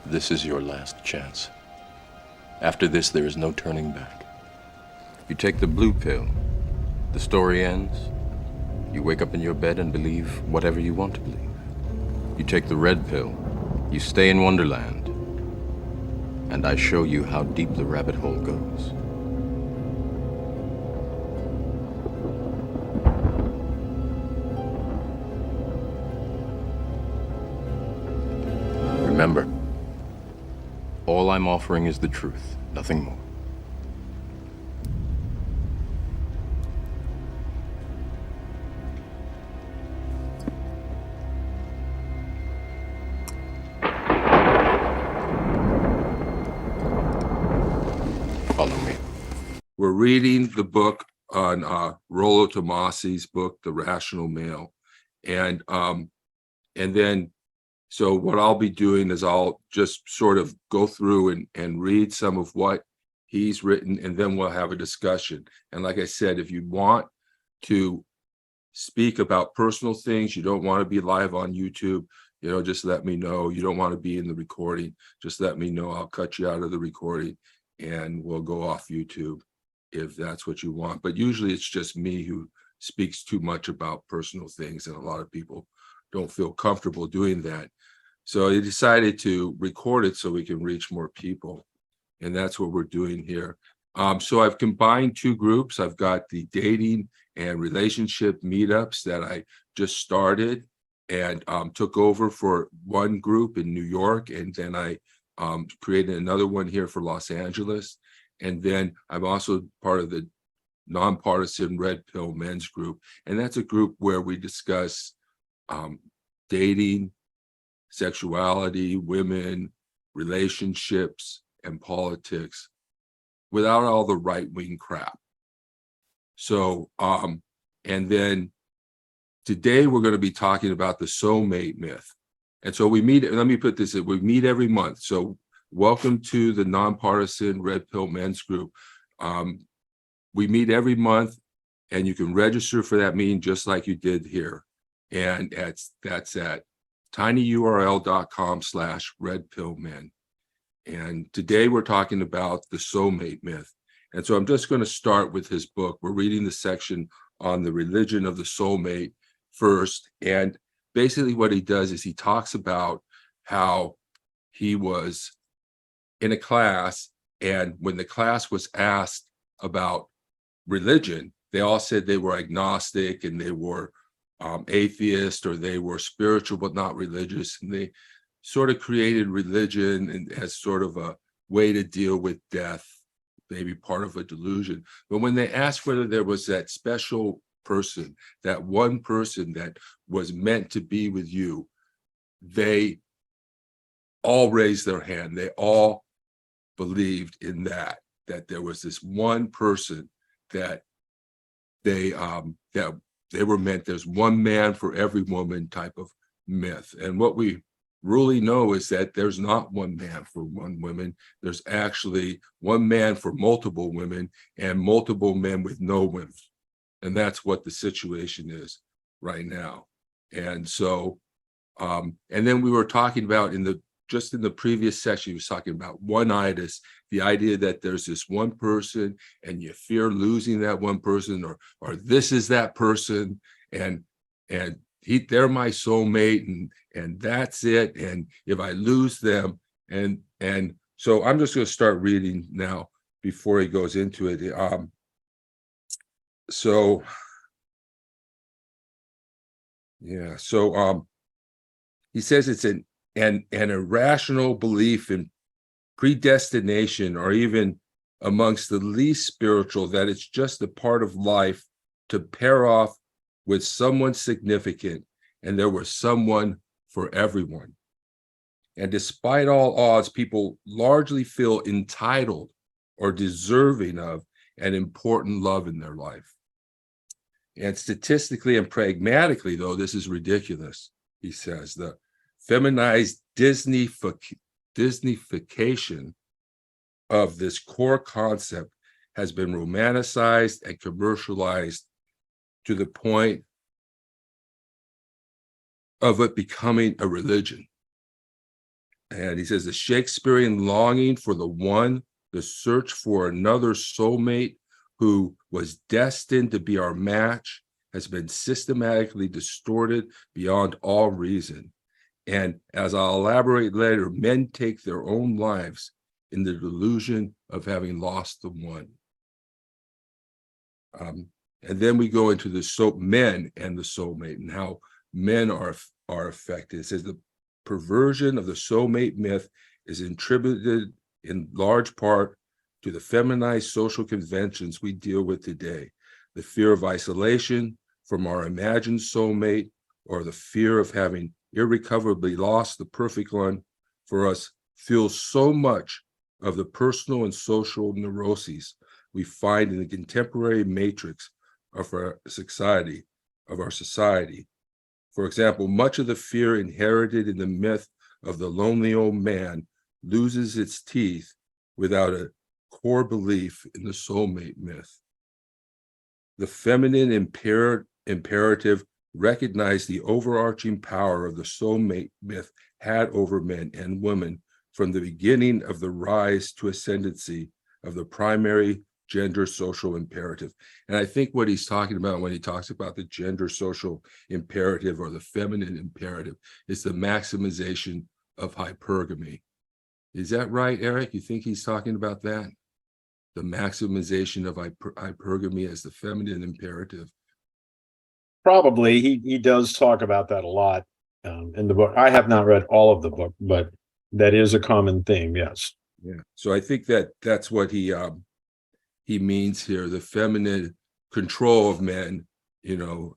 This is your last chance. After this, there is no turning back. You take the blue pill, the story ends. You wake up in your bed and believe whatever you want to believe. You take the red pill, you stay in Wonderland, and I show you how deep the rabbit hole goes. Remember, all I'm offering is the truth, nothing more. Follow me. We're reading the book on Rollo Tomassi's book, The Rational Male. And then, so what I'll be doing is I'll just sort of go through and read some of what he's written, and then we'll have a discussion. And like I said, if you want to speak about personal things, you don't want to be live on YouTube, just let me know. You don't want to be in the recording, just let me know. I'll cut you out of the recording and we'll go off YouTube if that's what you want. But usually it's just me who speaks too much about personal things, and a lot of people don't feel comfortable doing that. So I decided to record it so we can reach more people. And that's what we're doing here. So I've combined two groups. I've got the dating and relationship meetups that I just started and took over for one group in New York. And then I created another one here for Los Angeles. And then I'm also part of the nonpartisan Red Pill Men's Group. And that's a group where we discuss dating, sexuality, women, relationships, and politics without all the right-wing crap. So, and then today we're going to be talking about the soulmate myth. And so we meet, let me put this in, we meet every month. So welcome to the nonpartisan Red Pill Men's Group. We meet every month, and you can register for that meeting just like you did here. And that's at tinyurl.com/redpillmen. And today we're talking about the soulmate myth. And so I'm just going to start with his book. We're reading the section on the religion of the soulmate first. And basically what he does is he talks about how he was in a class, and when the class was asked about religion, they all said they were agnostic and they were atheist, or they were spiritual but not religious. And they sort of created religion as sort of a way to deal with death, maybe part of a delusion. But when they asked whether there was that special person, that one person that was meant to be with you, they all raised their hand. They all believed in that there was this one person that they were meant. There's one man for every woman type of myth. And what we really know is that there's not one man for one woman. There's actually one man for multiple women and multiple men with no women. And that's what the situation is right now. And so, and then we were talking about just in the previous session, he was talking about one-itis, the idea that there's this one person and you fear losing that one person, or this is that person, and they're my soulmate, and that's it. And if I lose them, and so I'm just going to start reading now before he goes into it. So he says it's an irrational belief in predestination, or even amongst the least spiritual, that it's just a part of life to pair off with someone significant, and there was someone for everyone. And despite all odds, people largely feel entitled or deserving of an important love in their life. And statistically and pragmatically, though, this is ridiculous, he says. The feminized Disneyfication of this core concept has been romanticized and commercialized to the point of it becoming a religion. And he says the Shakespearean longing for the one, the search for another soulmate who was destined to be our match, has been systematically distorted beyond all reason. And as I'll elaborate later, men take their own lives in the delusion of having lost the one. And then we go into the men and the soulmate and how men are affected. It says the perversion of the soulmate myth is attributed in large part to the feminized social conventions we deal with today. The fear of isolation from our imagined soulmate, or the fear of having irrecoverably lost the perfect one for us, fuels so much of the personal and social neuroses we find in the contemporary matrix of our society. For example, much of the fear inherited in the myth of the lonely old man loses its teeth without a core belief in the soulmate myth. The feminine imperative recognized the overarching power of the soulmate myth had over men and women from the beginning of the rise to ascendancy of the primary gender social imperative. And I think what he's talking about when he talks about the gender social imperative or the feminine imperative is the maximization of hypergamy. Is that right, Eric? You think he's talking about that? The maximization of hypergamy as the feminine imperative? Probably. He does talk about that a lot in the book. I have not read all of the book, but that is a common theme, yes. Yeah. So I think that that's what he means here, the feminine control of men, in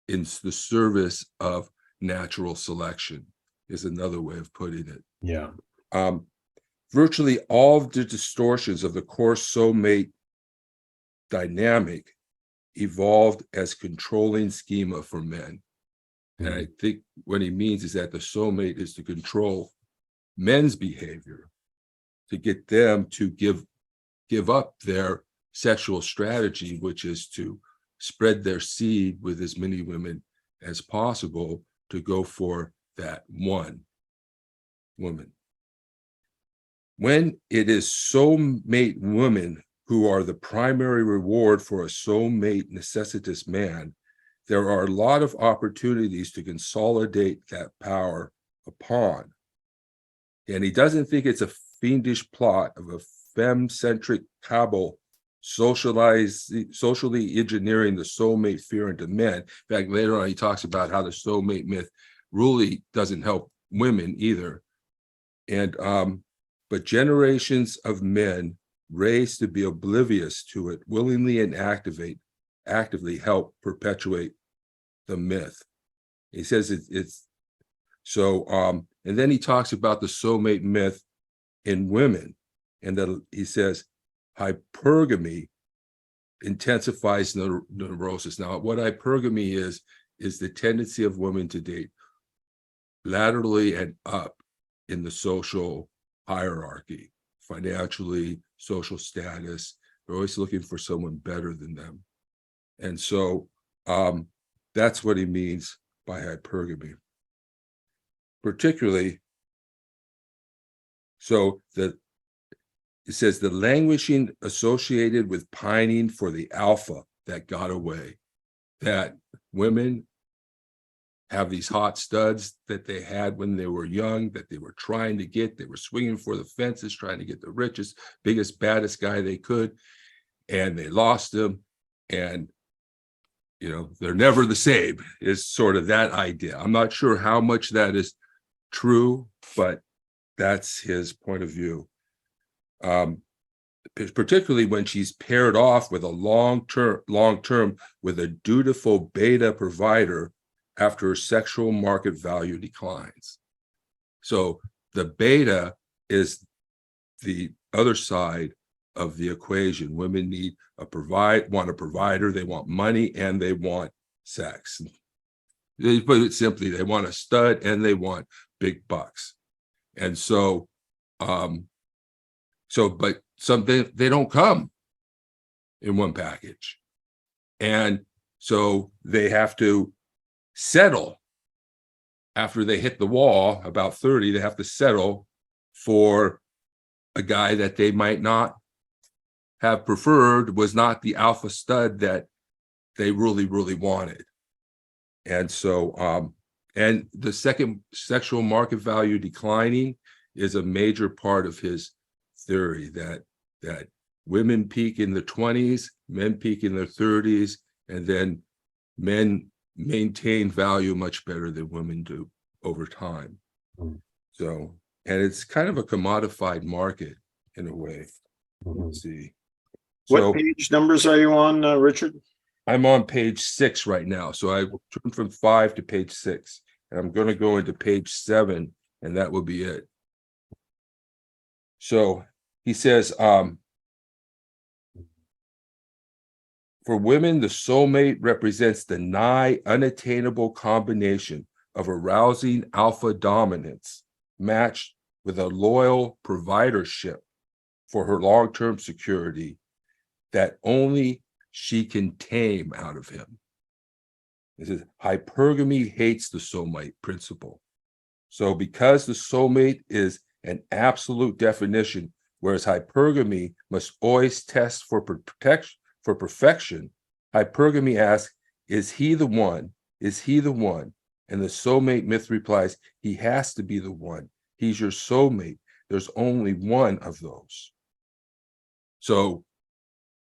the service of natural selection is another way of putting it. Yeah. Virtually all of the distortions of the core soulmate dynamic evolved as controlling schema for men. And I think what he means is that the soulmate is to control men's behavior, to get them to give up their sexual strategy, which is to spread their seed with as many women as possible to go for that one woman. When it is soulmate women who are the primary reward for a soulmate necessitous man, there are a lot of opportunities to consolidate that power upon. And he doesn't think it's a fiendish plot of a femme-centric cabal socially engineering the soulmate fear into men. In fact, later on, he talks about how the soulmate myth really doesn't help women either. And but generations of men raised to be oblivious to it willingly and actively help perpetuate the myth. He says it's so and then he talks about the soulmate myth in women, and that he says hypergamy intensifies neurosis. Now, what hypergamy is the tendency of women to date laterally and up in the social hierarchy, financially, social status. They're always looking for someone better than them. And so that's what he means by hypergamy. Particularly, it says the languishing associated with pining for the alpha that got away, that women have these hot studs that they had when they were young, that they were trying to get, they were swinging for the fences, trying to get the richest, biggest, baddest guy they could, and they lost him, and they're never the same, is sort of that idea. I'm not sure how much that is true, but that's his point of view. Particularly when she's paired off with a long term with a dutiful beta provider after her sexual market value declines. So the beta is the other side of the equation. Women want a provider, they want money, and they want sex. They put it simply, they want a stud and they want big bucks. And so but they don't come in one package. And so they have to settle after they hit the wall, about 30, they have to settle for a guy that they might not have preferred, was not the alpha stud that they really, really wanted. And so, and the second, sexual market value declining is a major part of his theory, that women peak in the 20s, men peak in their 30s, and then men maintain value much better than women do over time. So, and it's kind of a commodified market in a way. Let's see. What So page numbers are you on, Richard? I'm on page 6 right now. So I turned from 5 to page 6, and I'm going to go into page 7, and that will be it. So he says, for women, the soulmate represents the nigh unattainable combination of arousing alpha dominance matched with a loyal providership for her long-term security that only she can tame out of him. It says, hypergamy hates the soulmate principle. So because the soulmate is an absolute definition, whereas hypergamy must always test for protection, for perfection, hypergamy asks, is he the one? Is he the one? And the soulmate myth replies, he has to be the one. He's your soulmate. There's only one of those. So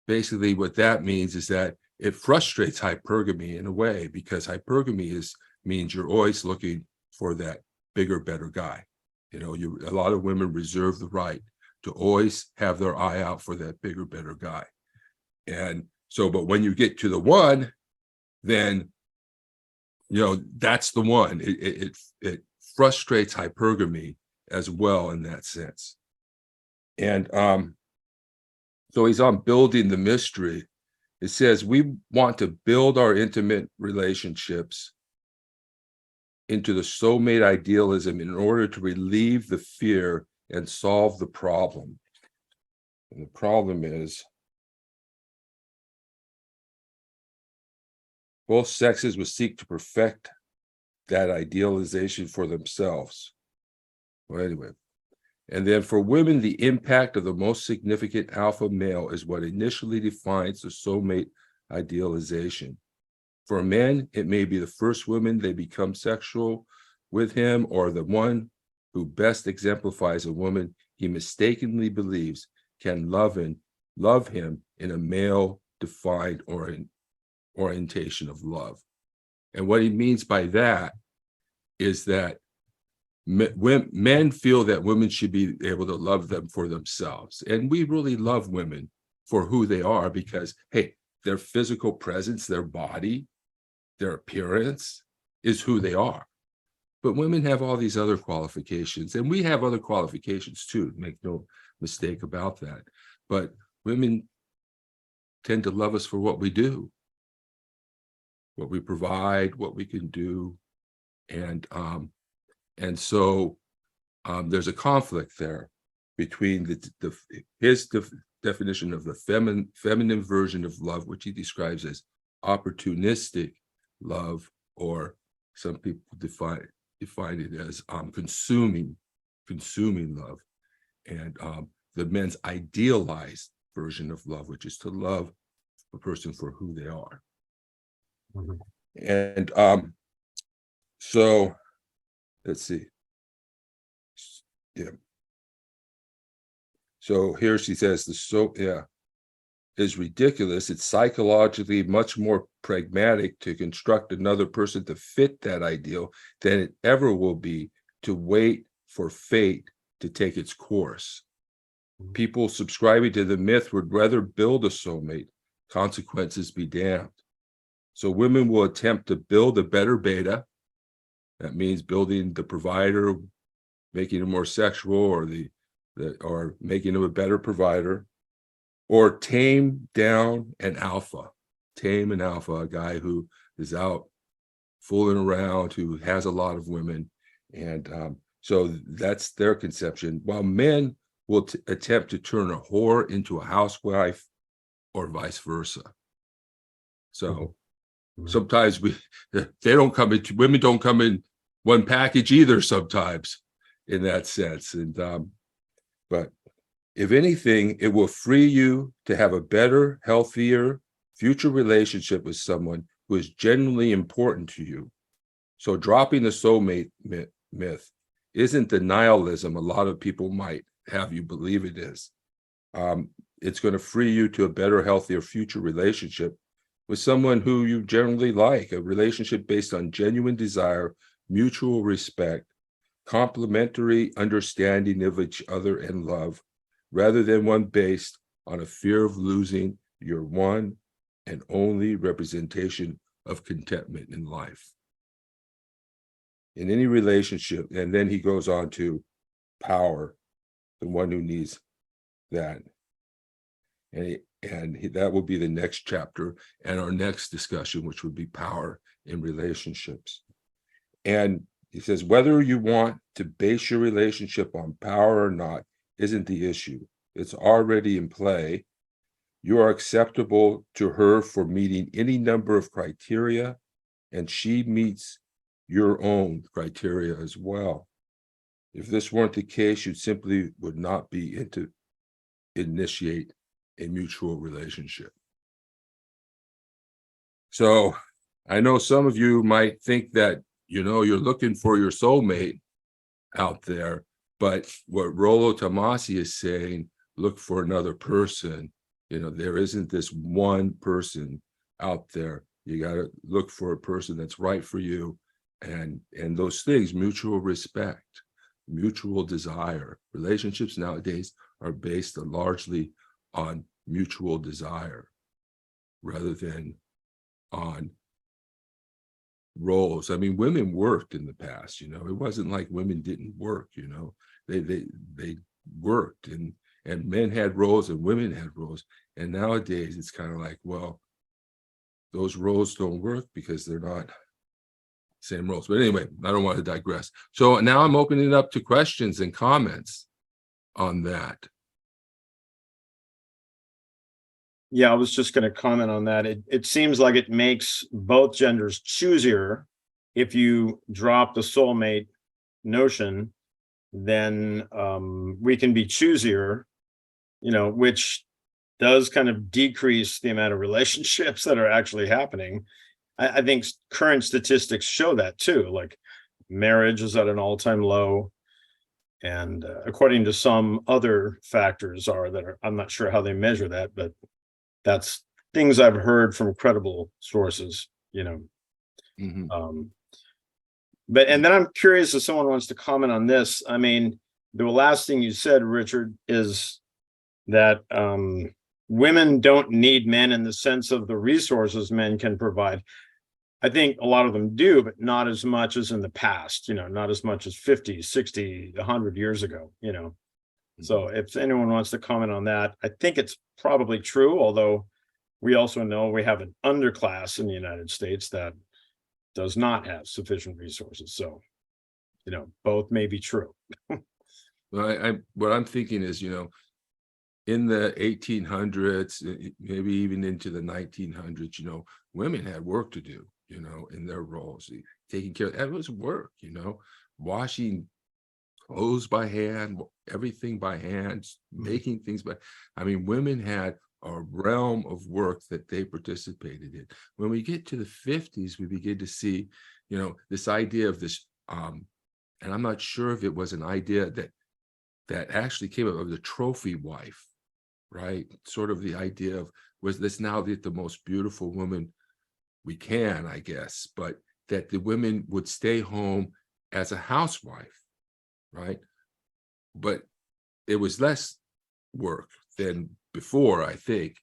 basically what that means is that it frustrates hypergamy in a way, because hypergamy means you're always looking for that bigger, better guy. You know, a lot of women reserve the right to always have their eye out for that bigger, better guy. And so, but when you get to the one, then, you know, that's the one. It frustrates hypergamy as well in that sense. And so he's on building the mystery. It says, we want to build our intimate relationships into the soulmate idealism in order to relieve the fear and solve the problem. And the problem is, both sexes will seek to perfect that idealization for themselves. Well, anyway. And then for women, the impact of the most significant alpha male is what initially defines the soulmate idealization. For men, it may be the first woman they become sexual with him, or the one who best exemplifies a woman he mistakenly believes can love him in a male-defined orientation of love. And what he means by that is that men feel that women should be able to love them for themselves. And we really love women for who they are, because, hey, their physical presence, their body, their appearance is who they are. But women have all these other qualifications, and we have other qualifications too, make no mistake about that. But women tend to love us for what we do, what we provide, what we can do. And so there's a conflict there between his definition of the feminine version of love, which he describes as opportunistic love, or some people define it as consuming love, and the men's idealized version of love, which is to love a person for who they are. And so let's see. Yeah. So here she says is ridiculous. It's psychologically much more pragmatic to construct another person to fit that ideal than it ever will be to wait for fate to take its course. People subscribing to the myth would rather build a soulmate, consequences be damned. So women will attempt to build a better beta. That means building the provider, making him more sexual, or making him a better provider, or tame down an alpha, a guy who is out fooling around, who has a lot of women. And so that's their conception. While men will attempt to turn a whore into a housewife, or vice versa. So sometimes women don't come in one package either sometimes. in that sense. And but if anything, it will free you to have a better, healthier future relationship with someone who is genuinely important to you. So dropping the soulmate myth isn't the nihilism a lot of people might have you believe it is. It's going to free you to a better, healthier future relationship with someone who you generally like, a relationship based on genuine desire, mutual respect, complementary understanding of each other and love, rather than one based on a fear of losing your one and only representation of contentment in life. In any relationship, and then he goes on to power, the one who needs that. And that will be the next chapter and our next discussion, which would be power in relationships. And he says, whether you want to base your relationship on power or not isn't the issue. It's already in play. You are acceptable to her for meeting any number of criteria, and she meets your own criteria as well. If this weren't the case, you simply would not be initiate a mutual relationship. So I know some of you might think that, you're looking for your soulmate out there, but what Rollo Tomassi is saying, look for another person. There isn't this one person out there. You got to look for a person that's right for you. And those things, mutual respect, mutual desire. Relationships nowadays are based largely on mutual desire rather than on roles. I mean, women worked in the past, it wasn't like women didn't work, they worked, and men had roles and women had roles. And nowadays it's kind of like, well, those roles don't work because they're not same roles. But anyway, I don't want to digress. So now I'm opening it up to questions and comments on that. Yeah, I was just going to comment on that. It seems like it makes both genders choosier. If you drop the soulmate notion, then we can be choosier, which does kind of decrease the amount of relationships that are actually happening. I think current statistics show that too. Like marriage is at an all-time low. And according to some other factors I'm not sure how they measure that, but that's things I've heard from credible sources, Mhm. But and then I'm curious if someone wants to comment on this. I mean, the last thing you said, Richard, is that women don't need men in the sense of the resources men can provide. I think a lot of them do, but not as much as in the past, not as much as 50, 60, 100 years ago, So if anyone wants to comment on that, I think it's probably true, although we also know we have an underclass in the United States that does not have sufficient resources. So, both may be true. Well, what I'm thinking is, in the 1800s, maybe even into the 1900s, women had work to do, in their roles, taking care of, that was work, washing clothes by hand, everything by hand, making things women had a realm of work that they participated in. When we get to the 50s, we begin to see, this idea of this, and I'm not sure if it was an idea that actually came up of the trophy wife, right? Sort of the idea of, was this now the most beautiful woman we can, I guess, but that the women would stay home as a housewife, right? But it was less work than before, I think.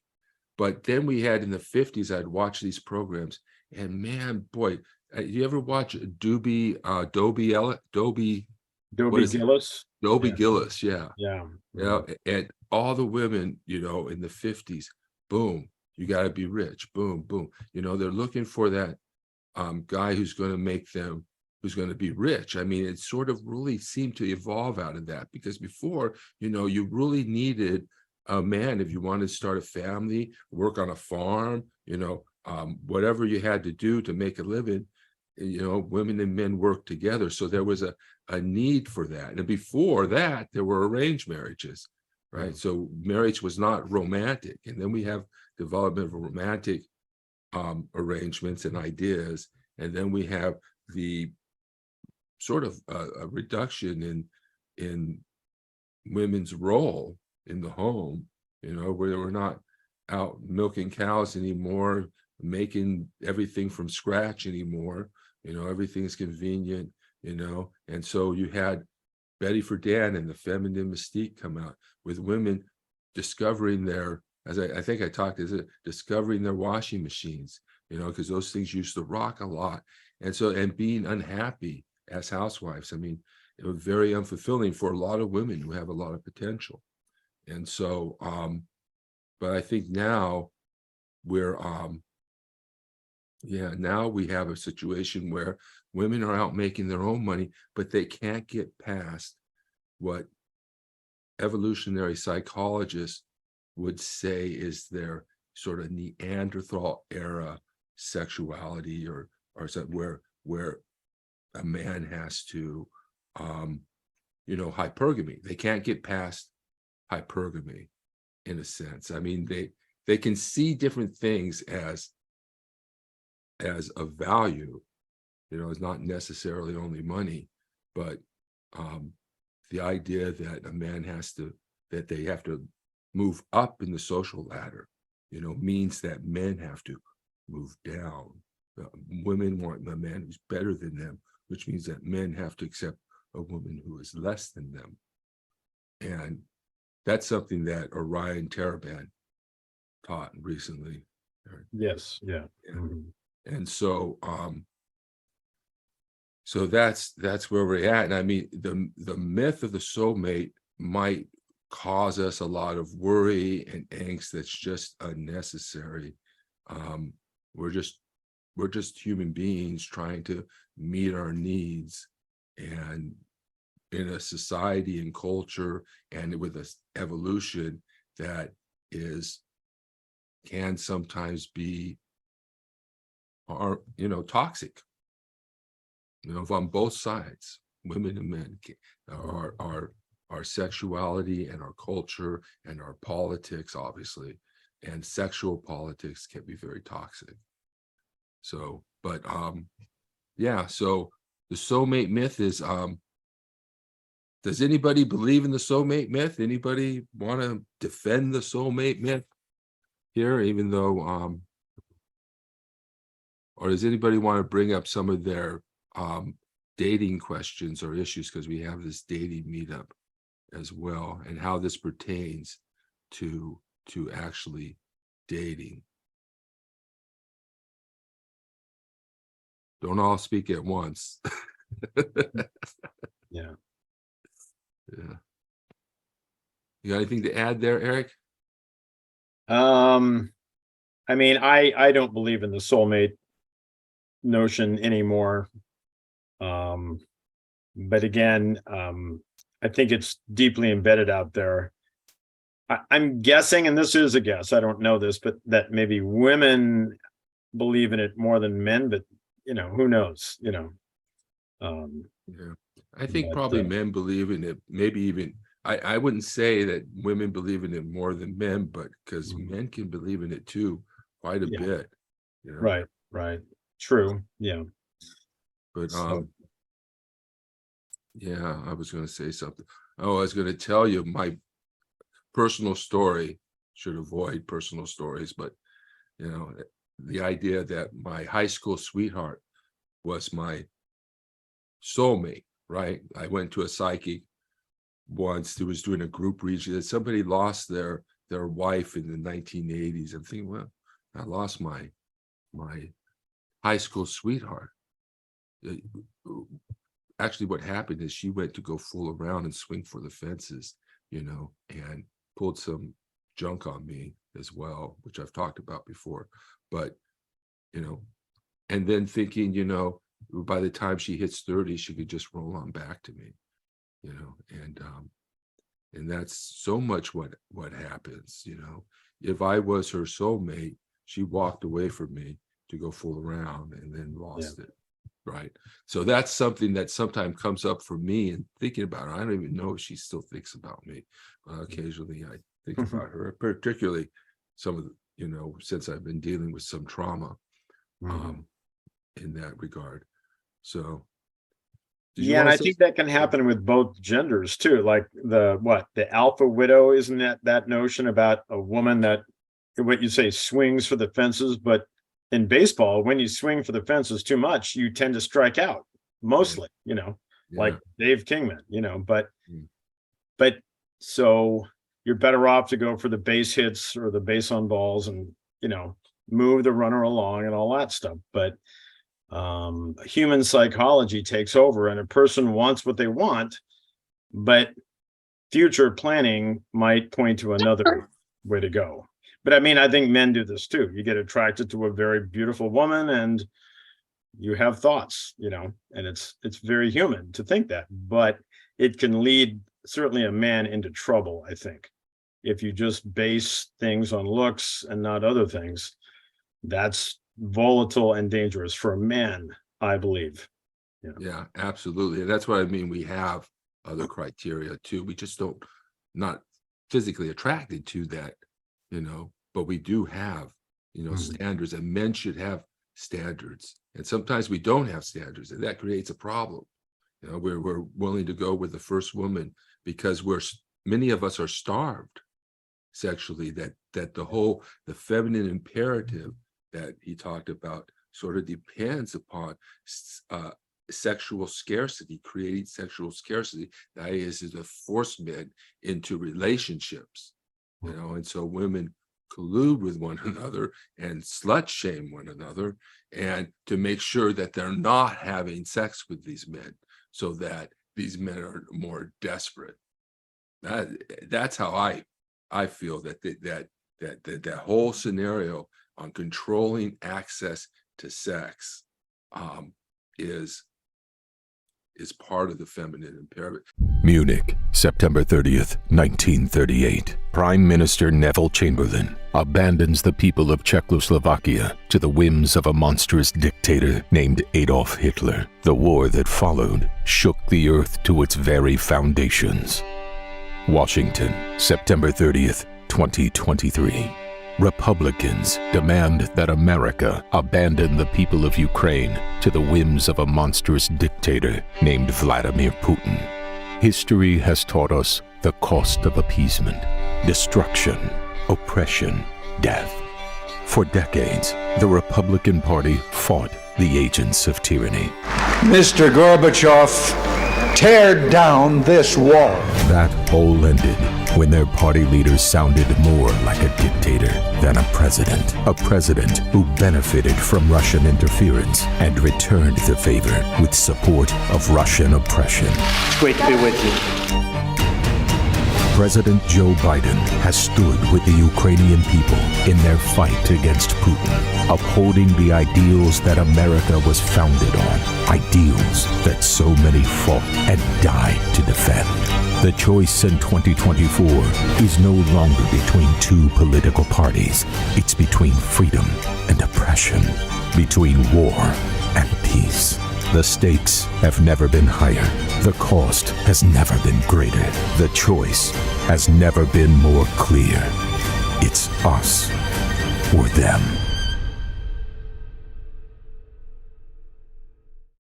But then we had in the 50s, I'd watch these programs, and man, boy, you ever watch Dobie Gillis? Yeah. Gillis, yeah. Yeah. And all the women, in the 50s, boom, you got to be rich, boom, boom. They're looking for that guy who's going to be rich. I mean, it sort of really seemed to evolve out of that, because before, you really needed a man if you wanted to start a family, work on a farm, whatever you had to do to make a living. women and men work together. So there was a need for that. And before that, there were arranged marriages, right? Yeah. So marriage was not romantic. And then we have development of romantic arrangements and ideas. And then we have the sort of a reduction in women's role in the home, where we're not out milking cows anymore, making everything from scratch anymore, everything's convenient, and so you had Betty Friedan and the feminine mystique come out with women discovering their, as I think I talked, is it discovering their washing machines, because those things used to rock a lot. And being unhappy as housewives. I mean, it was very unfulfilling for a lot of women who have a lot of potential. And so, but I think now we're, now we have a situation where women are out making their own money, but they can't get past what evolutionary psychologists would say is their sort of Neanderthal era sexuality, or something where a man has to, hypergamy. They can't get past hypergamy, in a sense. I mean, they can see different things as of value, it's not necessarily only money, but the idea that a man that they have to move up in the social ladder, means that men have to move down. Women want a man who's better than them, which means that men have to accept a woman who is less than them. And that's something that Orion Taraban taught recently. Yes. Yeah. Mhm. And so so that's where we're at. And I mean, the myth of the soulmate might cause us a lot of worry and angst that's just unnecessary. We're just human beings trying to meet our needs, and in a society and culture and with an evolution that can sometimes be toxic, on both sides, women and men. Our sexuality and our culture and our politics, obviously, and sexual politics can be very toxic. So, but so the soulmate myth is, does anybody believe in the soulmate myth? Anybody want to defend the soulmate myth here, even though, or does anybody want to bring up some of their dating questions or issues? Because we have this dating meetup as well, and how this pertains to actually dating. Don't all speak at once. Yeah. Yeah. You got anything to add there, Eric? I mean, I don't believe in the soulmate notion anymore. But again, I think it's deeply embedded out there. I'm guessing, and this is a guess, I don't know this, but that maybe women believe in it more than men, but who knows, Yeah. I think But, probably men believe in it, maybe even, I wouldn't say that women believe in it more than men, but because men can believe in it too, quite a Yeah. bit. right. True. Yeah. But So, yeah, I was going to say something. Oh, I was going to tell you my personal story. Should avoid personal stories, but the idea that my high school sweetheart was my soulmate, right? I went to a psychic once who was doing a group reading that somebody lost their wife in the 1980s. I'm thinking, well, I lost my high school sweetheart. Actually, what happened is she went to go fool around and swing for the fences, and pulled some junk on me as well, which I've talked about before. But, and then thinking, by the time she hits 30, she could just roll on back to me, and that's so much what happens, If I was her soulmate, she walked away from me to go fool around and then lost it. Right. So that's something that sometimes comes up for me and thinking about her. I don't even know if she still thinks about me. Occasionally I think about her, particularly some of the, since I've been dealing with some trauma in that regard. So yeah, and I think that can happen with both genders too. Like the alpha widow, isn't that notion about a woman that, what you say, swings for the fences, but in baseball, when you swing for the fences too much, you tend to strike out mostly, like Dave Kingman, but so you're better off to go for the base hits or the base on balls and, move the runner along and all that stuff. But human psychology takes over, and a person wants what they want, but future planning might point to another way to go. But I mean, I think men do this too. You get attracted to a very beautiful woman and you have thoughts, and it's very human to think that, but it can lead certainly a man into trouble, I think. If you just base things on looks and not other things, that's volatile and dangerous for a man, I believe. Yeah, absolutely. And that's what I mean. We have other criteria too. We just not physically attracted to that, but we do have, standards, and men should have standards. And sometimes we don't have standards, and that creates a problem. We're willing to go with the first woman because many of us are starved sexually, that the feminine imperative that he talked about sort of depends upon sexual scarcity, creating sexual scarcity. That is to force men into relationships, and so women collude with one another and slut shame one another, and to make sure that they're not having sex with these men, so that these men are more desperate. That's how I feel that whole scenario on controlling access to sex is part of the feminine imperative. Munich, September 30th, 1938. Prime Minister Neville Chamberlain abandons the people of Czechoslovakia to the whims of a monstrous dictator named Adolf Hitler. The war that followed shook the earth to its very foundations. Washington, September 30th, 2023. Republicans demand that America abandon the people of Ukraine to the whims of a monstrous dictator named Vladimir Putin. History has taught us the cost of appeasement: destruction, oppression, death. For decades, the Republican Party fought the agents of tyranny. Mr. Gorbachev, tear down this wall. That all ended when their party leaders sounded more like a dictator than a president who benefited from Russian interference and returned the favor with support of Russian oppression. It's great to be with you. President Joe Biden has stood with the Ukrainian people in their fight against Putin, upholding the ideals that America was founded on, ideals that so many fought and died to defend. The choice in 2024 is no longer between two political parties. It's between freedom and oppression, between war and peace. The stakes have never been higher. The cost has never been greater. The choice has never been more clear. It's us or them.